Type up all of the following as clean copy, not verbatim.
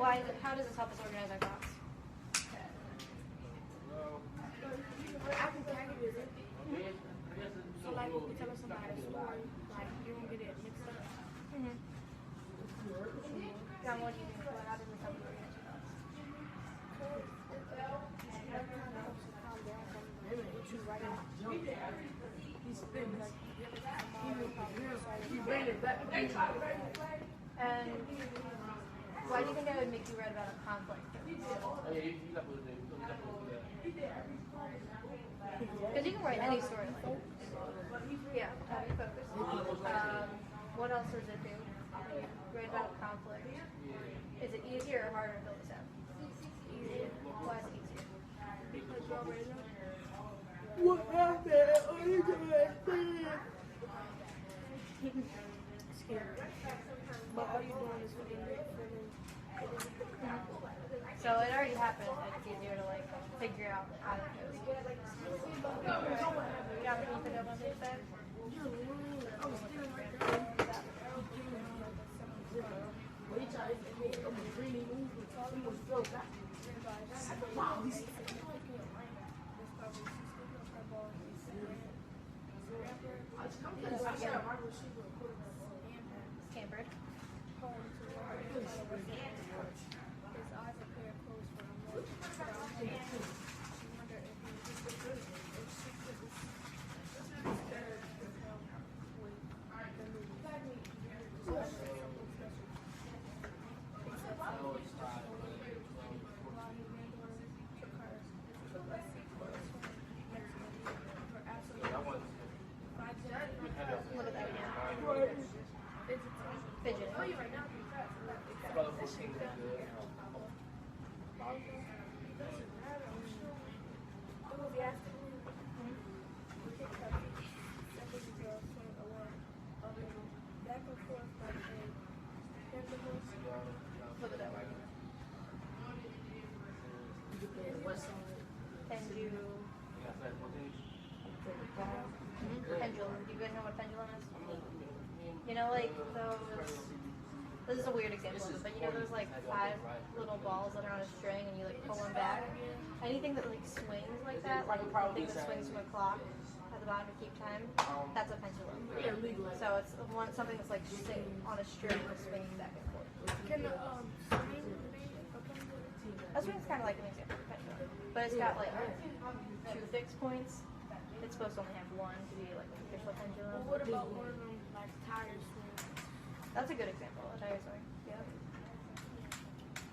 Why? How does this help us organize our thoughts? I can categorize it. So like if you tell us about a story, like you don't get it mixed up. John, what do you think? How does this help you organize your thoughts? And why do you think I would make you write about a conflict? Because you can write any story like that. Yeah, have you focus. What else does it do? Write about a conflict. Is it easier or harder to fill this out? Easier. Why is it easier? Because you already know. What happened? Scary. But all you're doing is feeling. So it already happened. Like it's easier to like figure out how it goes. Got anything else to say? Scampered. Look at that again. Fidget. Look at that one. Pendulum. Do you guys know what pendulum is? You know, like those. This is a weird example of it, but you know those like 5 little balls that are on a string and you like pull them back? Anything that like swings like that, like a thing that swings from a clock at the bottom to keep time, that's a pendulum. So it's something that's like on a string that's swinging back and forth. Can a swing's kind of like an example of a pendulum, but it's got like 2 fixed points. It's supposed to only have 1 to be like an official pendulum. What about one of them like tire swings? That's a good example. A tire swing. Yeah.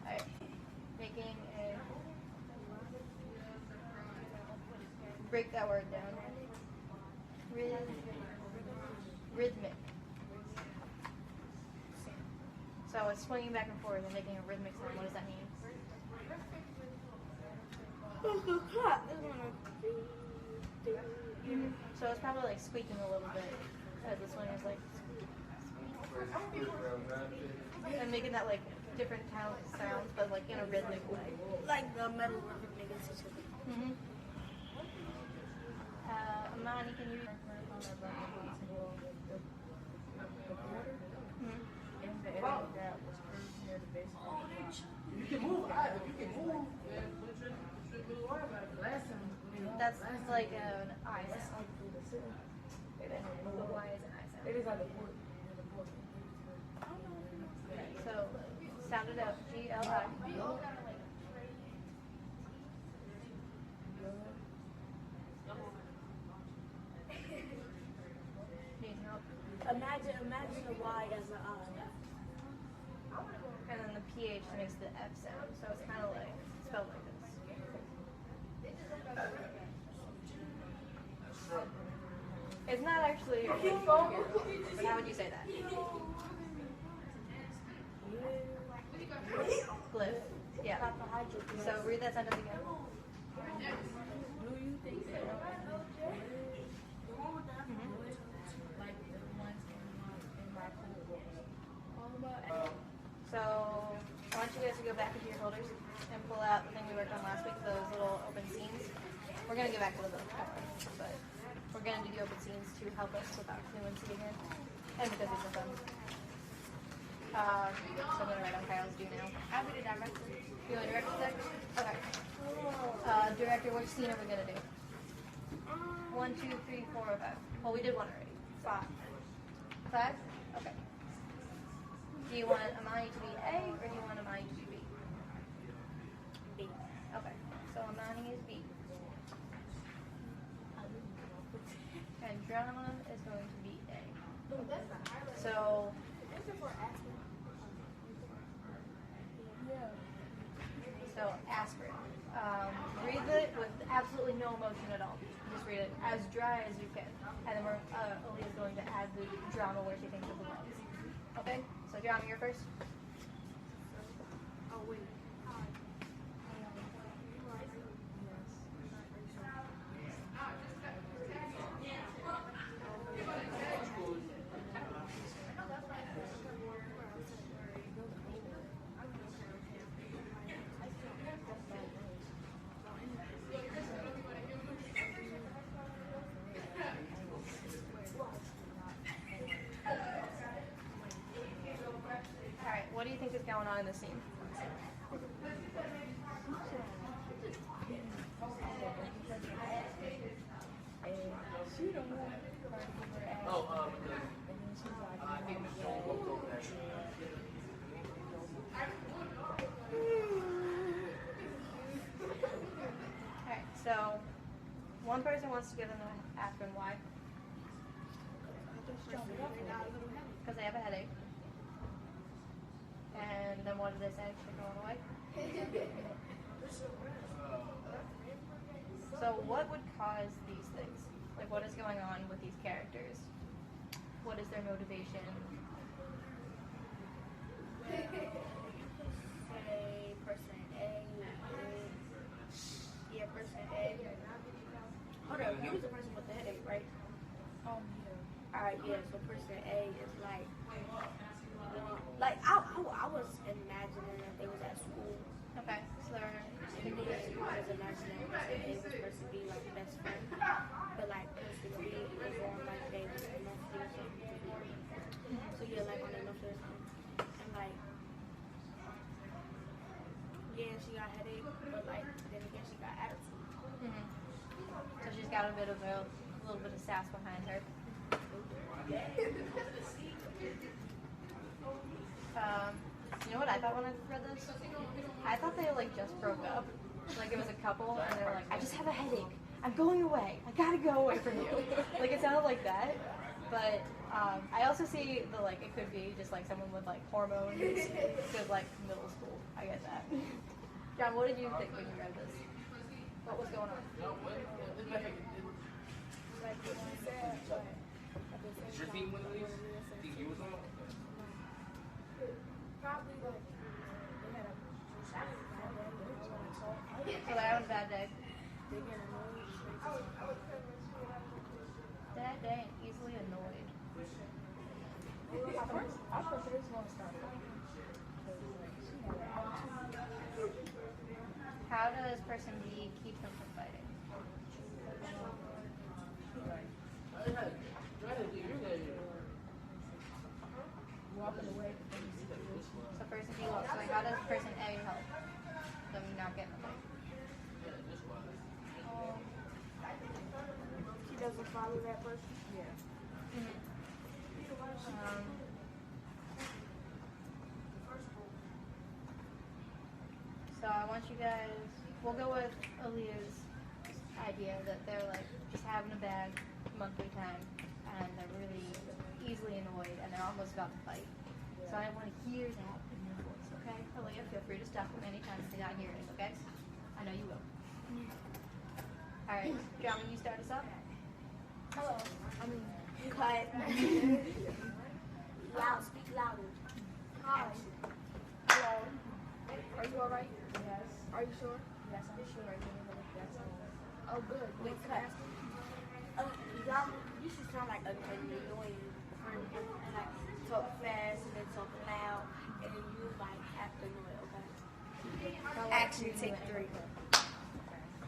Alright. Making a. Break that word down. Rhythmic. So it's swinging back and forth and making a rhythmic sound. What does that mean? So it's probably like squeaking a little bit as the swing is like and making that like different sounds, but like in a rhythmic way. Like the metal rhythmic system. Amani, can you? You can move. You can move. That's like an I sound. The Y is an I sound. It is like a board. So sound it out. G-L-I. Need help? Imagine the Y as an I. And then the PH makes the F sound. So it's kind of like spelled like this. It's not actually. But how would you say that? Glyph. Yeah. So read that sentence again. Do you think that So I want you guys to go back into your folders and pull out the thing we worked on last week, those little open scenes. We're going to get back to the book, but we're going to do the open scenes to help us without fluency again, and because it's so fun. So I'm gonna write on Kyle's do now. I'll be the director. You want director next? Okay. Director, which scene are we gonna do? 1, 2, 3, 4, or 5? Well, we did one already. 5. 5? Okay. Do you want Amani to be A or do you want Amani to be B? B. Okay. So Amani is B. And drama is going to be A. So aspirin. Read it with absolutely no emotion at all. Just read it as dry as you can. And then Aaliyah's going to add the drama where she thinks it belongs. Okay? So drama, you're first. Oh, wait. Alright, what do you think is going on in the scene? Alright, so one person wants to give them the aspirin. Why? Because they have a headache. And then what did they say? They're going away? So what would cause these things? Like what is going on with these characters? What is their motivation? Say person A. Yeah, person A. Hold up, you was the person with the headache, right? Alright, yeah, so person A is like I was imagining that they was at school. Okay, so they're And then I was imagining person A was person B like best friend. But like person B was on like they was enough or something. So yeah, like on enough or something. And like yeah, she got headache, but like then again she got attitude. Mm-hmm. So she's got a little bit of sass behind her. You know what I thought when I read this? I thought they like just broke up. Like it was a couple and they were like, I just have a headache. I'm going away. I gotta go away from you. Like it sounded like that. But I also see the like it could be just like someone with like hormones because like middle school. I get that. John, what did you think when you read this? What was going on? Is your team one of these? Think you was on? Probably like they had a So they're having a bad day. they get annoyed. Bad day and easily annoyed. At first they just want to start fighting. How does person B keep them from fighting? Walking away. So person B walks away. How does person A help them not get in the fight? She doesn't follow that person. Yeah. So I want you guys, we'll go with Aaliyah's idea that they're like just having a bad monthly time and they're really easily annoyed and they're almost about to fight. So I want to hear that in your voice, okay? Aaliyah, feel free to stop them anytime if you're not hearing it, okay? I know you will. Alright, John, will you start us off? Hello. I mean, cut. Loud. Speak louder. Hi. Hello. Are you alright? Yes. Are you sure? Yes, I'm sure. Oh, good. Wait, cut. Y'all, you should sound like an annoying friend. And like talk fast and then talk loud, and then you like act annoyed. Okay. Action. Take 3.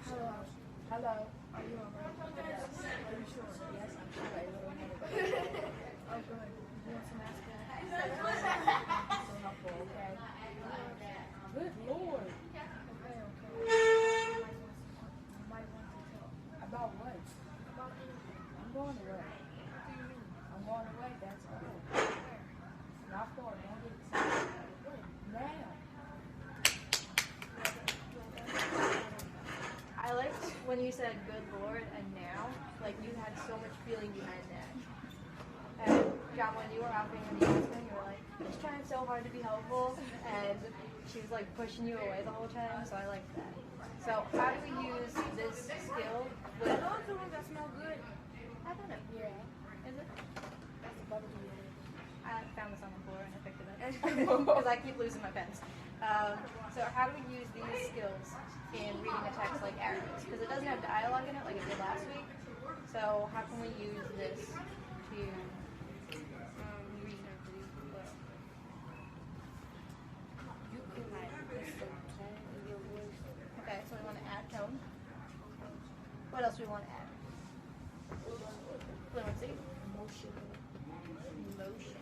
Hello. Hello. Are you alright? Yes. Are you sure? Yes, I'm sure. Oh, good. You want some aspirin? I'm on the way. That's all. Not far. Don't get excited. Now. I liked when you said "good Lord" and "now." Like you had so much feeling behind that. And John, when you were out being in the announcement, you were like, "Just trying so hard to be helpful," and she was like pushing you away the whole time. So I liked that. So how do we use this skill with? Are those the ones that smell good? I don't know. Yeah. Is it? That's a bubble tea. I found this on the floor and I picked it up because I keep losing my pens. So how do we use these skills in reading a text like arrows? Because it doesn't have dialogue in it like it did last week. So how can we use this to read? You can like put some tone in your voice. Okay, so we want to add tone. What else do we want to add? Fluency. Emotion. Motion.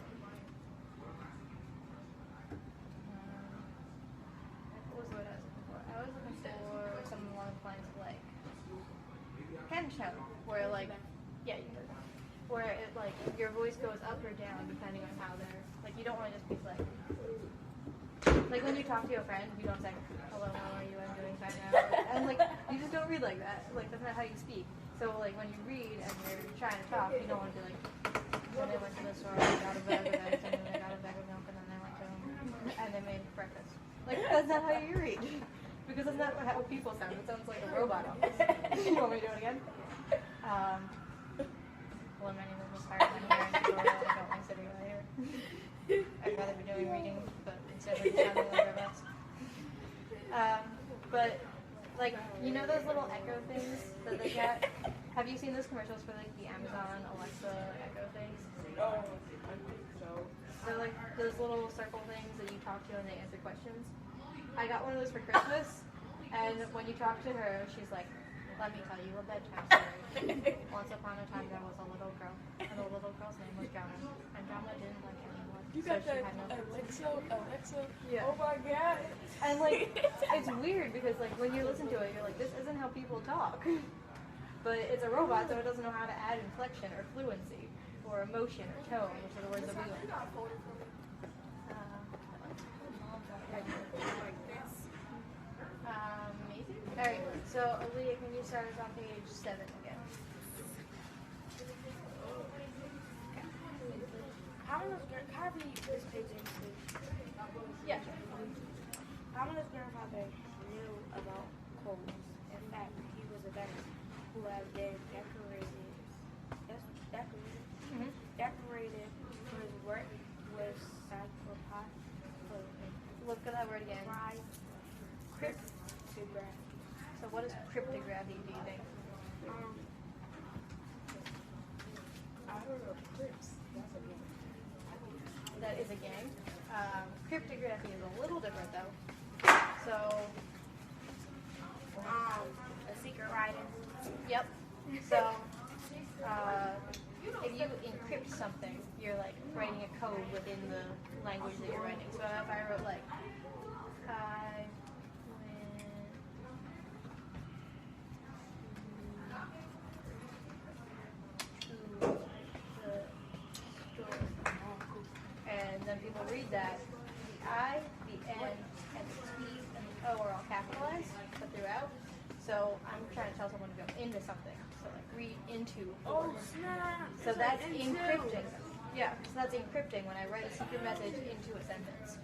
What was the word I was looking for? I was looking for something along the lines of like pen tone, where like where it like your voice goes up or down depending on how they're like. You don't want to just be like when you talk to your friend, you don't say hello, how are you? I'm doing fine now, and like you just don't read like that. Like that's not how you speak. So like when you read and you're trying to talk, you don't want to be like. Then I went to the store, I got a bag of eggs, and then I got a bag of milk, and then I went home, and they made breakfast. Like, that's not how you read. Because that's not how people sound. It sounds like a robot almost. You want me to do it again? Well, my name is Miss Hart. I'm here in Florida. I don't like sitting right here. I'd rather be doing reading, but instead of sounding like robots. But, like, you know those little echo things that they get? Have you seen those commercials for like the Amazon Alexa Echo things? Oh, I think so. They're like those little circle things that you talk to and they answer questions. I got one of those for Christmas, and when you talk to her, she's like, "Let me tell you a bedtime story. Once upon a time there was a little girl, and the little girl's name was Jana, and Jana didn't like anyone, You so got she that had no Alexa? Yeah. Oh my god. And like, it's weird because like when you listen to it, you're like, this isn't how people talk. But it's a robot, so it doesn't know how to add inflection or fluency or emotion or tone, which are the words that we learn. Amazing. All right. So, Aaliyah, can you start us on page 7 again? How does this page in, please? Yeah. How does grandfather knew about coals? In fact, he was a dentist who had been decorated for his work with Look at that word again. cryptography. So, what is cryptography, do you think? I heard of crypts. That's a game. That is a gang. Cryptography is a little different, though. So, A secret writing. yep. So, if you encrypt something, you're like writing a code within the language that you're writing. So if I wrote like, I went to the store, and then people read that, the I, the N, and the T, and the O are all capitalized, but throughout. So I'm trying to tell someone to go into something. So like read into. Oh snap! So that's encrypting. Yeah, so that's encrypting when I write a secret message into a sentence.